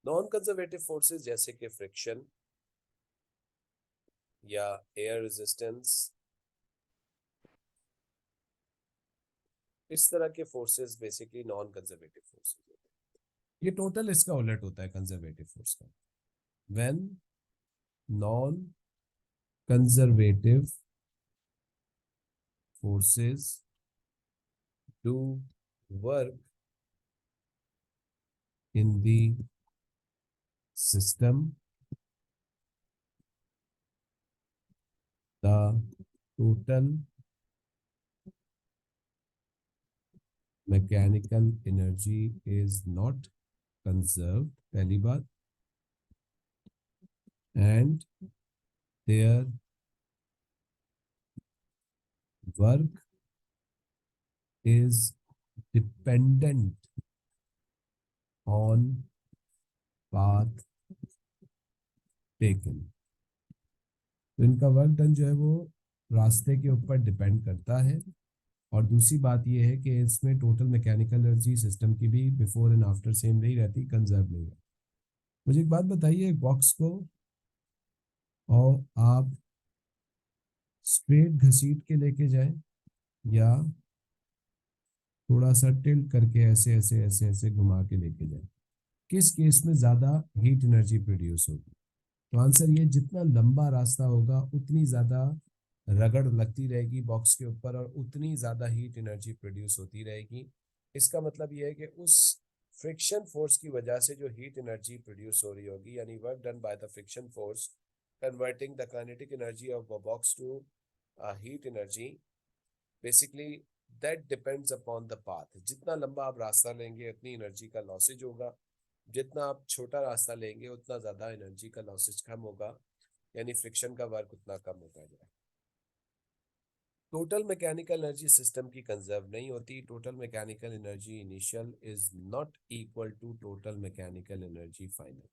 Non conservative forces जैसे कि friction या एयर रेजिस्टेंस, इस तरह के forces basically non conservative forces होते हैं। ये टोटल इसका उलट होता है कंजर्वेटिव फोर्स का। When non conservative forces do work in the system, the total mechanical energy is not conserved, पहली बात, and their work is dependent on path taken। तो इनका वर्क डन जो है वो रास्ते के ऊपर डिपेंड करता है। और दूसरी बात ये है कि इसमें टोटल मैकेनिकल एनर्जी सिस्टम की भी बिफोर एंड आफ्टर सेम नहीं रहती, कंजर्व नहीं है। मुझे एक बात बताइए, एक बॉक्स को और आप स्ट्रेट घसीट के लेके जाएं या थोड़ा सा टिल्ट करके ऐसे ऐसे ऐसे ऐसे घुमा के लेके जाएं, किस केस में ज्यादा हीट एनर्जी प्रोड्यूस होगी? तो आंसर ये, जितना लंबा रास्ता होगा उतनी ज्यादा रगड़ लगती रहेगी बॉक्स के ऊपर और उतनी ज्यादा हीट एनर्जी प्रोड्यूस होती रहेगी। इसका मतलब ये है कि उस फ्रिक्शन फोर्स की वजह से जो हीट एनर्जी प्रोड्यूस हो रही होगी, यानी work done by the friction force converting the kinetic energy of box to heat energy, basically that depends upon the path. जितना लंबा आप रास्ता लेंगे उतनी एनर्जी का लॉसेज होगा, जितना आप छोटा रास्ता लेंगे उतना ज्यादा एनर्जी का लॉसेज कम होगा, यानी फ्रिक्शन का वर्क उतना कम होता जाए। टोटल मैकेनिकल एनर्जी सिस्टम की कंजर्व नहीं होती। Total mechanical energy initial is not equal to total mechanical energy final,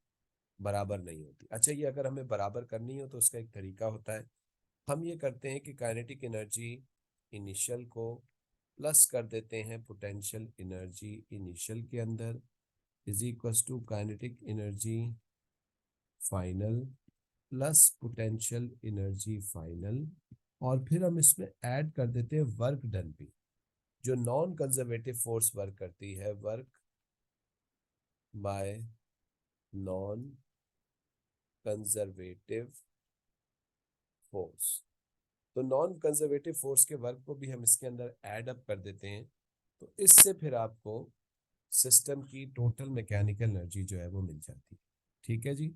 बराबर नहीं होती। अच्छा, ये अगर हमें बराबर करनी हो तो उसका एक तरीका होता है। हम ये करते हैं कि काइनेटिक एनर्जी इनिशियल को प्लस कर देते हैं पोटेंशियल एनर्जी इनिशियल के अंदर, is equal to kinetic energy final plus potential energy final. और फिर हम इसमें ऐड कर देते हैं वर्क डन भी। जो नॉन कंजर्वेटिव फोर्स वर्क करती है, work by non conservative force, तो नॉन कंजर्वेटिव फोर्स के वर्क को भी हम इसके अंदर ऐड अप कर देते हैं। तो इससे फिर आपको सिस्टम की टोटल मैकेनिकल एनर्जी जो है वो मिल जाती है। ठीक है जी,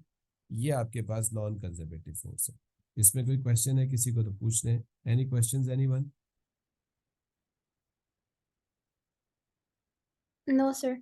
ये आपके पास नॉन कंजर्वेटिव फोर्स है। इसमें कोई क्वेश्चन है किसी को तो पूछ लें। Any questions anyone? No, sir.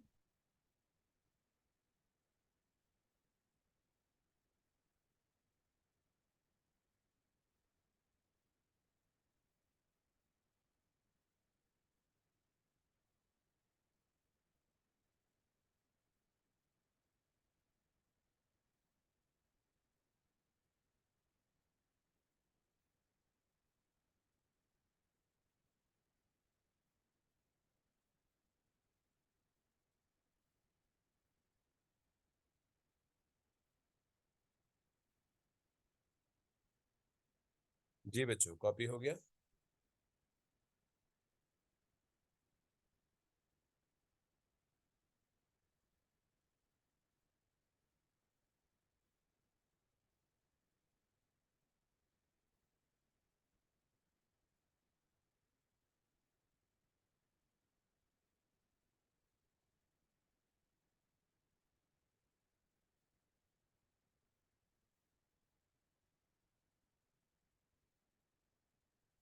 जी बच्चों, कॉपी हो गया?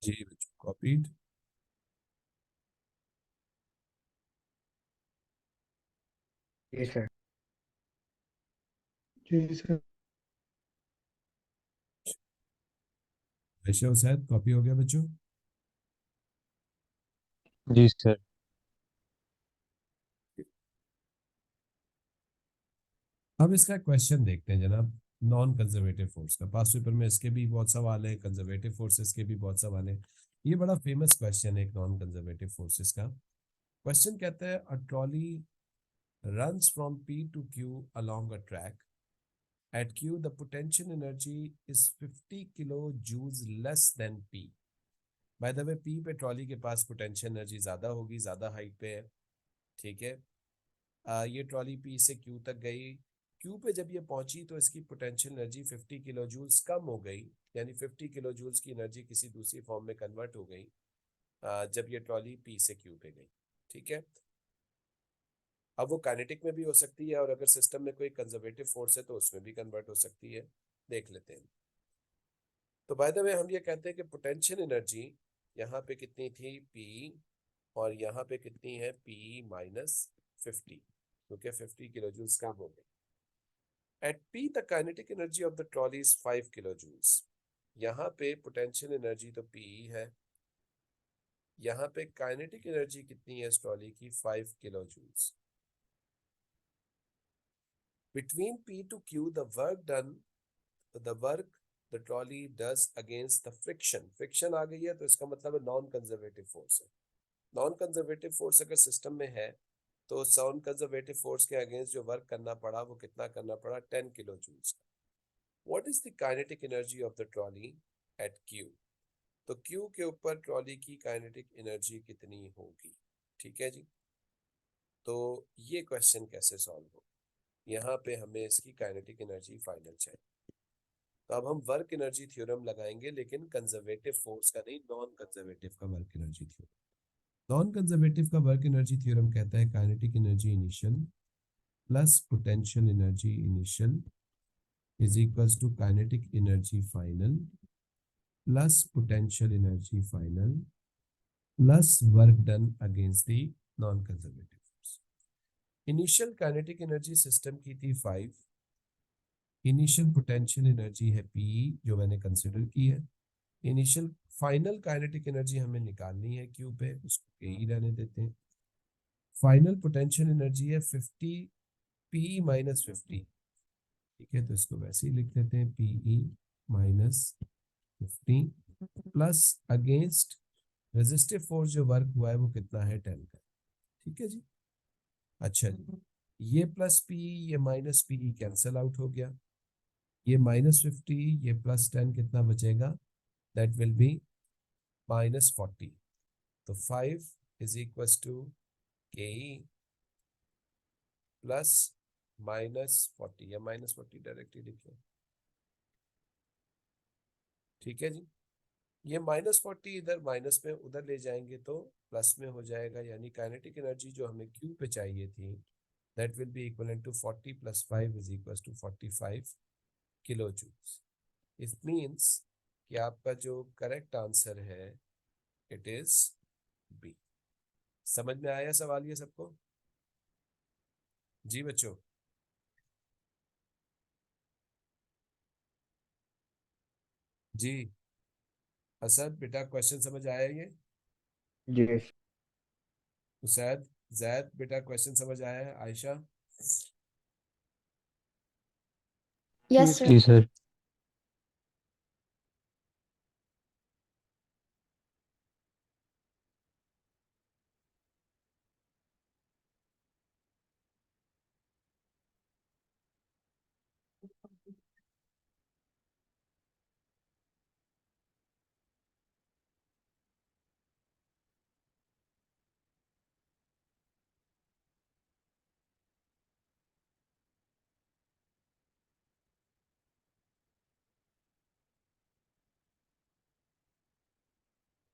जी बच्चों, कॉपीड। जी सर। जी सर। वैसे शायद कॉपी हो गया बच्चों। जी सर। अब इसका क्वेश्चन देखते हैं जनाब। नॉन कंजर्वेटिव फोर्स का पास पेपर में इसके भी बहुत सवाल है, कंजर्वेटिव फोर्सेस के भी बहुत सवाल है। ये बड़ा फेमस क्वेश्चन है एक नॉन कंजर्वेटिव फोर्सेस का। क्वेश्चन कहता है, a trolley runs from P to Q along a track. At Q, the potential energy is 50 kilojoules less than P. Bye the way P पे ट्रॉली के पास potential energy ज्यादा होगी, ज्यादा height पे है, ठीक है। ये ट्रॉली P से Q तक गई। Q पे जब ये पहुंची तो इसकी पोटेंशियल एनर्जी 50 किलोजूल्स कम हो गई, यानी 50 किलोजूल्स की एनर्जी किसी दूसरी फॉर्म में कन्वर्ट हो गई जब ये ट्रॉली P से Q पे गई, ठीक है। अब वो काइनेटिक में भी हो सकती है, और अगर सिस्टम में कोई कंजर्वेटिव फोर्स है तो उसमें भी कन्वर्ट हो सकती है, देख लेते हैं। तो बाय द वे हम ये कहते हैं कि पोटेंशियल एनर्जी यहाँ पे कितनी थी P, और यहाँ पे कितनी है P माइनस 50, क्योंकि 50 किलो जूल्स कम हो गए। At P the kinetic energy of the trolley is 5 kilo joules. यहाँ पे पोटेंशियल एनर्जी तो P है, यहाँ पे काइनेटिक एनर्जी कितनी है इस ट्रॉली की, 5 kilo joules. Between P to Q, the work the trolley does against the friction आ गई है, तो इसका मतलब है नॉन कंजर्वेटिव फोर्स है। नॉन कंजर्वेटिव फोर्स अगर सिस्टम में है तो नॉन कंजर्वेटिव फोर्स के अगेंस्ट जो वर्क करना पड़ा वो कितना करना पड़ा, 10 किलो जूल्स का। What is the kinetic energy of the trolley at Q? तो Q के ऊपर ट्रॉली की काइनेटिक एनर्जी कितनी होगी, ठीक है जी। तो ये क्वेश्चन कैसे सॉल्व हो, यहाँ पे हमें इसकी काइनेटिक एनर्जी फाइनल चाहिए। तो अब हम वर्क एनर्जी थ्योरम लगाएंगे, लेकिन कंजर्वेटिव फोर्स का नहीं, नॉन कंजर्वेटिव का work energy theorem. Non conservative का वर्क एनर्जी थ्योरम कहता है kinetic energy initial plus potential energy initial is equals to kinetic energy final plus potential energy final plus work done against the non conservative force. Initial kinetic energy system की थी 5, initial potential energy है P जो मैंने consider की है, initial final kinetic energy हमें निकालनी है Q पे, उसको K ही रहने देते हैं। फाइनल पोटेंशियल एनर्जी है 50 P माइनस 50, ठीक है, तो इसको वैसे ही लिख देते हैं PE minus 50 plus against resistive force जो वर्क हुआ है वो कितना है, 10 का, ठीक है जी। अच्छा जी, ये प्लस PE ये माइनस PE कैंसल आउट हो गया, ये माइनस 50 ये प्लस 10 कितना बचेगा, दैट विल बी माइनस 40। तो 5 is equal to KE plus -40, या -40 डायरेक्टली लिखे, ठीक है जी। ये -40 इधर माइनस में उधर ले जाएंगे तो प्लस में हो जाएगा, यानी काइनेटिक एनर्जी जो हमें Q पे चाहिए थी that will be equal to 40 plus 5 is equal to 45 kilo joules. It means कि आपका जो करेक्ट आंसर है इट इज बी। समझ में आया सवाल ये सबको? जी बच्चों। जी असद बेटा, क्वेश्चन समझ आया ये? जी उसैद, जैद बेटा, क्वेश्चन समझ आया है? आयशा? Yes, sir. जी सर।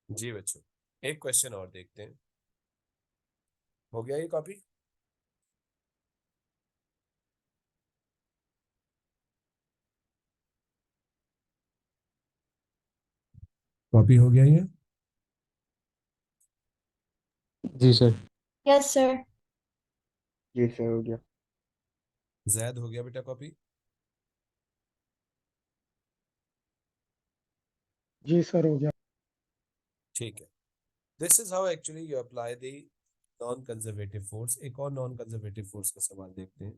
जी बच्चों, एक क्वेश्चन और देखते हैं। हो गया ये कॉपी? कॉपी हो गया ये? जी सर। Yes, sir. जी सर हो गया। जैद हो गया बेटा कॉपी? जी सर हो गया। ठीक है। This is how actually you apply the non conservative force. एक और नॉन कंजर्वेटिव फोर्स का सवाल देखते हैं।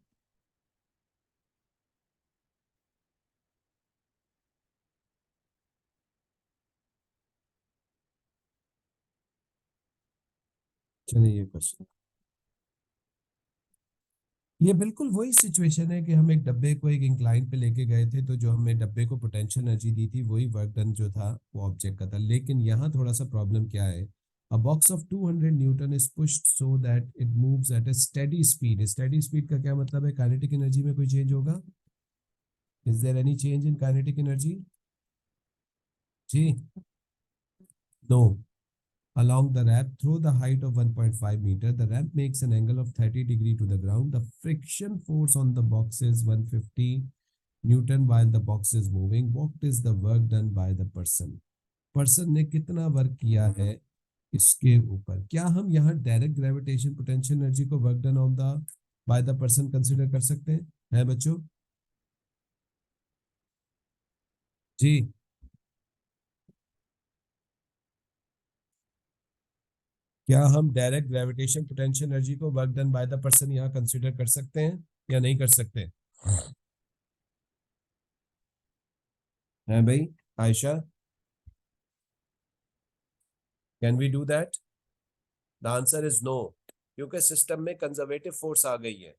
चलिए ये क्वेश्चन, ये बिल्कुल वही सिचुएशन है कि हम एक डब्बे को एक इंक्लाइन पे लेके गए थे, तो जो हमें डब्बे को पोटेंशियल एनर्जी दी थी वही वर्क डन जो था वो ऑब्जेक्ट का था। लेकिन यहाँ थोड़ा सा प्रॉब्लम क्या है, अ box of 200 Newton is pushed so that it moves at a steady speed. Steady speed का क्या मतलब है? काइनेटिक एनर्जी में कोई चेंज होगा? Is there any change in kinetic energy? जी, no. Along the ramp through the height of 1.5 meter, the ramp makes an angle of 30 degree to the ground. The friction force on the box is 150 Newton while the box is moving. What is the work done by the person? Person ने कितना work किया है इसके ऊपर? क्या हम यहाँ direct gravitation potential energy को work done on the by the person consider कर सकते हैं? है बच्चों? जी, क्या हम डायरेक्ट ग्रेविटेशन पोटेंशियल एनर्जी को work done by the person यहाँ कंसीडर कर सकते हैं या नहीं कर सकते? है भाई Ayesha, can we do that? The answer is no, क्योंकि सिस्टम में कंजर्वेटिव फोर्स आ गई है।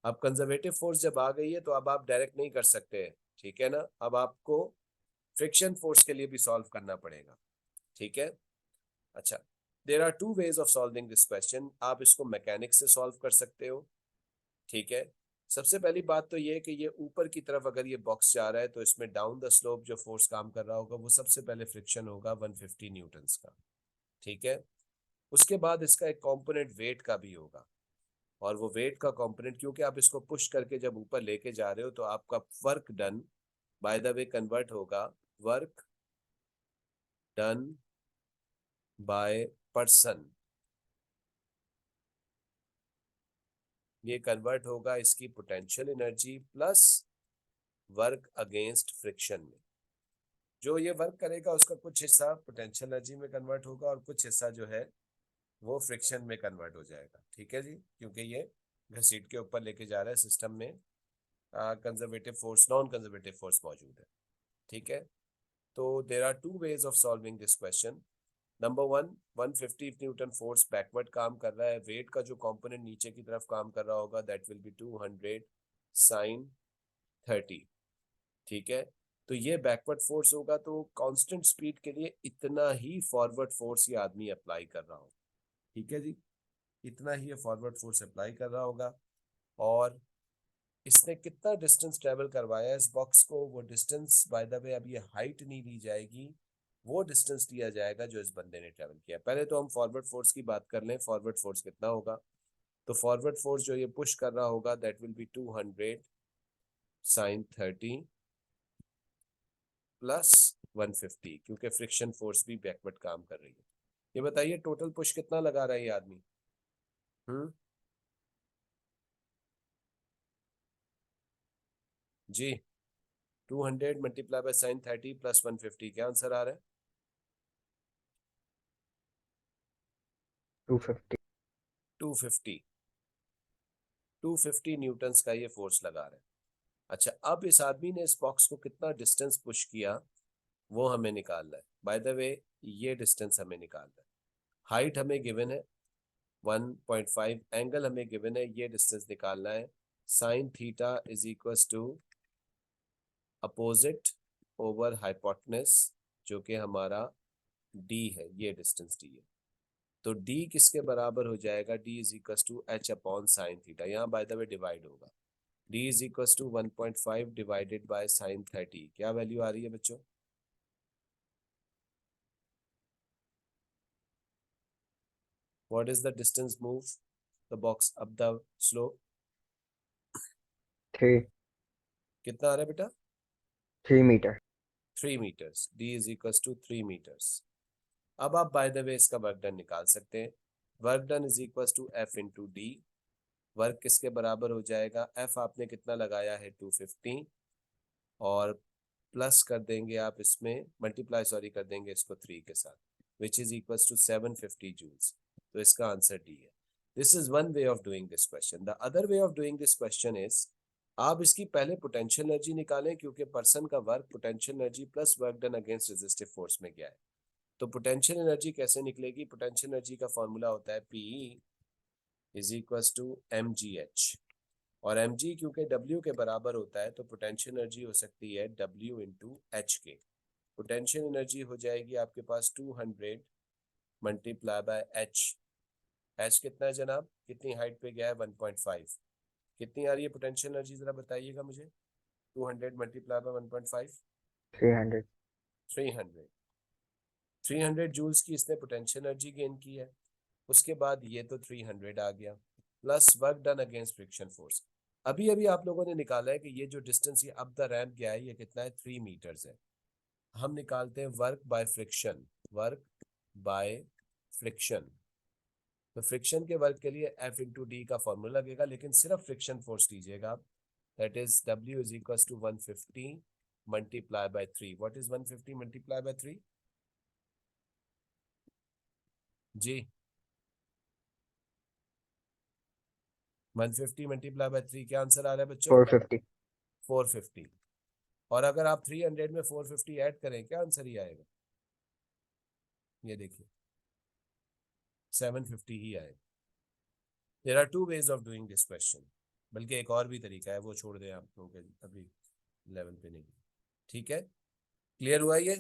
अब कंजर्वेटिव फोर्स जब आ गई है तो अब आप डायरेक्ट नहीं कर सकते हैं, ठीक है ना? अब आपको फ्रिक्शन फोर्स के लिए भी सॉल्व करना पड़ेगा, ठीक है? अच्छा, there are two ways of solving this question. आप इसको मैकेनिक्स से सॉल्व कर सकते हो, ठीक है? सबसे पहली बात तो ये है कि ये ऊपर की तरफ अगर ये बॉक्स जा रहा है तो इसमें डाउन द स्लोप जो फोर्स काम कर रहा होगा वो सबसे पहले फ्रिक्शन होगा 150 न्यूटन्स का, ठीक है? उसके बाद इसका एक कंपोनेंट वेट का भी होगा, और वो वेट का कंपोनेंट क्योंकि आप इसको पुश करके जब ऊपर लेके जा रहे हो तो आपका work done by the way convert होगा वर्क डन बाय पर्सन। ये कन्वर्ट होगा इसकी potential energy plus work against friction में। जो ये वर्क करेगा उसका कुछ हिस्सा पोटेंशियल एनर्जी में कन्वर्ट होगा और कुछ हिस्सा जो है वो फ्रिक्शन में कन्वर्ट हो जाएगा, ठीक है जी? क्योंकि ये घसीट के ऊपर लेके जा रहा है, सिस्टम में conservative force, non conservative force मौजूद है, ठीक है? तो there are two ways of solving this question. Number one, 150 newton force backward काम कर रहा है, वेट का जो कंपोनेंट नीचे की तरफ काम कर रहा होगा दैट विल बी 200 साइन 30, ठीक है? तो ये बैकवर्ड फोर्स होगा, तो कांस्टेंट स्पीड के लिए इतना ही फॉरवर्ड फोर्स ये आदमी अप्लाई कर रहा होगा, ठीक है जी? इतना ही ये फॉरवर्ड फोर्स अप्लाई कर रहा होगा। और इसने कितना डिस्टेंस ट्रेवल करवाया इस बॉक्स को, वो डिस्टेंस बाय द वे अब ये हाइट नहीं ली जाएगी, वो डिस्टेंस लिया जाएगा जो इस बंदे ने ट्रेवल किया। पहले तो हम फॉरवर्ड फोर्स की बात कर लें, फॉरवर्ड फोर्स कितना होगा? तो फॉरवर्ड फोर्स जो ये पुश कर रहा होगा that will be 200 sine 30 plus 150, क्योंकि फ्रिक्शन फोर्स भी बैकवर्ड काम कर रही है। ये बताइए टोटल पुश कितना लगा रहा है ये आदमी? जी, 200 मल्टीप्लाई बाय साइन 30 प्लस 150, क्या आंसर आ रहा है? 250। 250। 250 न्यूटन्स का ये फोर्स लगा रहा है। अच्छा, अब इस आदमी ने इस बॉक्स को कितना डिस्टेंस पुश किया वो हमें निकालना है। बाय द वे ये डिस्टेंस हमें निकालना है, हाइट हमें गिवन है 1.5, एंगल हमें गिवन है, ये डिस्टेंस निकालना है। Sine theta is equal to opposite over hypotenuse, जो कि हमारा डी है, ये डिस्टेंस डी है। तो d किसके बराबर हो जाएगा? d is equal to h upon sine theta, यहाँ बाय द वे डिवाइड होगा। d is equal to 1.5 divided by sine 30, क्या वैल्यू आ रही है बच्चों? What is the distance move the box up the slope? 3 कितना आ रहा है बेटा? 3 metre. 3 metres, d is equal to 3 metres. अब आप बाय द वे इसका वर्क डन निकाल सकते हैं। Work done is equal to f into d. Work किसके बराबर हो जाएगा? एफ आपने कितना लगाया है 250, और प्लस कर देंगे आप इसमें, मल्टीप्लाई सॉरी कर देंगे इसको 3 के साथ, which is equal to 750 joules. तो इसका आंसर डी है। This is one way of doing this question. The other way of doing this question is, आप इसकी पहले पोटेंशियल एनर्जी निकालें, क्योंकि पर्सन का work potential energy plus work done against resistive force में गया है। तो पोटेंशियल एनर्जी कैसे निकलेगी? पोटेंशियल एनर्जी का फॉर्मूला होता है P is equal to mgh, और mg क्योंकि w के बराबर होता है तो पोटेंशियल एनर्जी हो सकती है w इंटू एच के। पोटेंशियल एनर्जी हो जाएगी आपके पास 200 मल्टीप्लाई बाय एच। एच कितना है जनाब, कितनी हाइट पे गया है, 1.5। कितनी आ रही है पोटेंशियल एनर्जी, जरा बताइएगा मुझे। 200 मल्टीप्लाई बाय 1.5, 300. 300। 300 जूल्स की इसने पोटेंशियल एनर्जी गेन की है। उसके बाद ये तो 300 आ गया, plus work done against friction force. अभी अभी आप लोगों ने निकाला है कि ये जो डिस्टेंस ये अप द रैंप गया है ये कितना है, 3 मीटर्स है। हम निकालते हैं work by friction, work by friction. तो फ्रिक्शन के वर्क के लिए F इंटू डी का फॉर्मूला लगेगा, लेकिन सिर्फ फ्रिक्शन फोर्स लीजिएगा आप। That is W is equal to 150 multiply by 3। What is 150 multiply by 3 जी? 150 मल्टीप्लाई बाय 3 क्या आंसर आ रहा है बच्चों? 450. 450। और अगर आप 300 में 450 ऐड करें क्या आंसर ही आएगा? ये देखिए 750 ही आएगा। There are two ways of doing this question, बल्कि एक और भी तरीका है, वो छोड़ दें आप लोगों के अभी लेवल पे नहीं। ठीक है, क्लियर हुआ ये?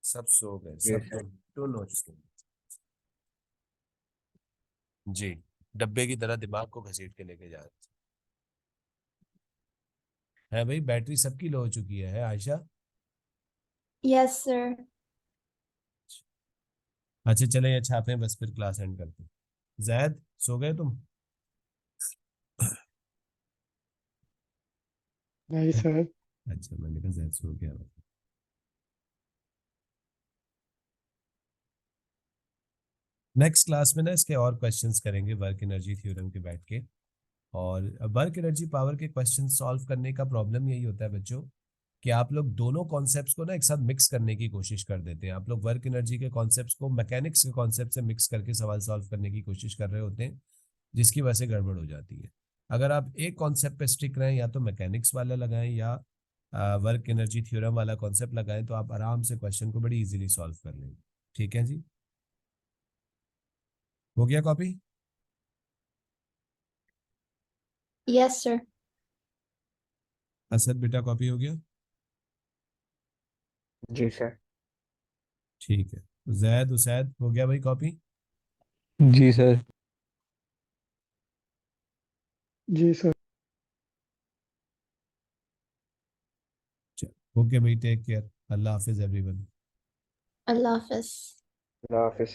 सब सो गए, Yes, सब sir. टुन हो चुके हैं। जी, डब्बे की तरह दिमाग को घसीट के लेके जा रहे हैं भाई। बैटरी सबकी लो हो चुकी है आयशा? Yes, sir. अच्छा चले ये छापे, बस फिर क्लास एंड करते हैं। जैद सो गए तुम? नहीं सर। अच्छा, मैंने कहा जैद सो गया। नेक्स्ट क्लास में ना इसके और क्वेश्चंस करेंगे वर्क एनर्जी थ्योरम के बैठ के। और वर्क एनर्जी पावर के क्वेश्चन सॉल्व करने का प्रॉब्लम यही होता है बच्चों कि आप लोग दोनों कॉन्सेप्ट्स को ना एक साथ मिक्स करने की कोशिश कर देते हैं। आप लोग वर्क एनर्जी के कॉन्सेप्ट्स को मैकेनिक्स के कॉन्सेप्ट से मिक्स करके सवाल सॉल्व करने की कोशिश कर रहे होते हैं, जिसकी वजह से गड़बड़ हो जाती है। अगर आप एक कॉन्सेप्ट पे स्टिक रहें, या तो मैकेनिक्स वाला लगाएं या वर्क एनर्जी थ्योरम वाला कॉन्सेप्ट लगाएं, तो आप आराम से क्वेश्चन को बड़ी इजीली सॉल्व कर लेंगे। ठीक है जी, हो गया कॉपी? Yes, sir. असद बेटा कॉपी हो गया? जी सर. ठीक है, जैद उसैद हो गया भाई कॉपी? जी सर। जी सर। चलो ओके भाई, टेक केयर, अल्लाह हाफिज everyone. Allah Hafiz. Allah Hafiz.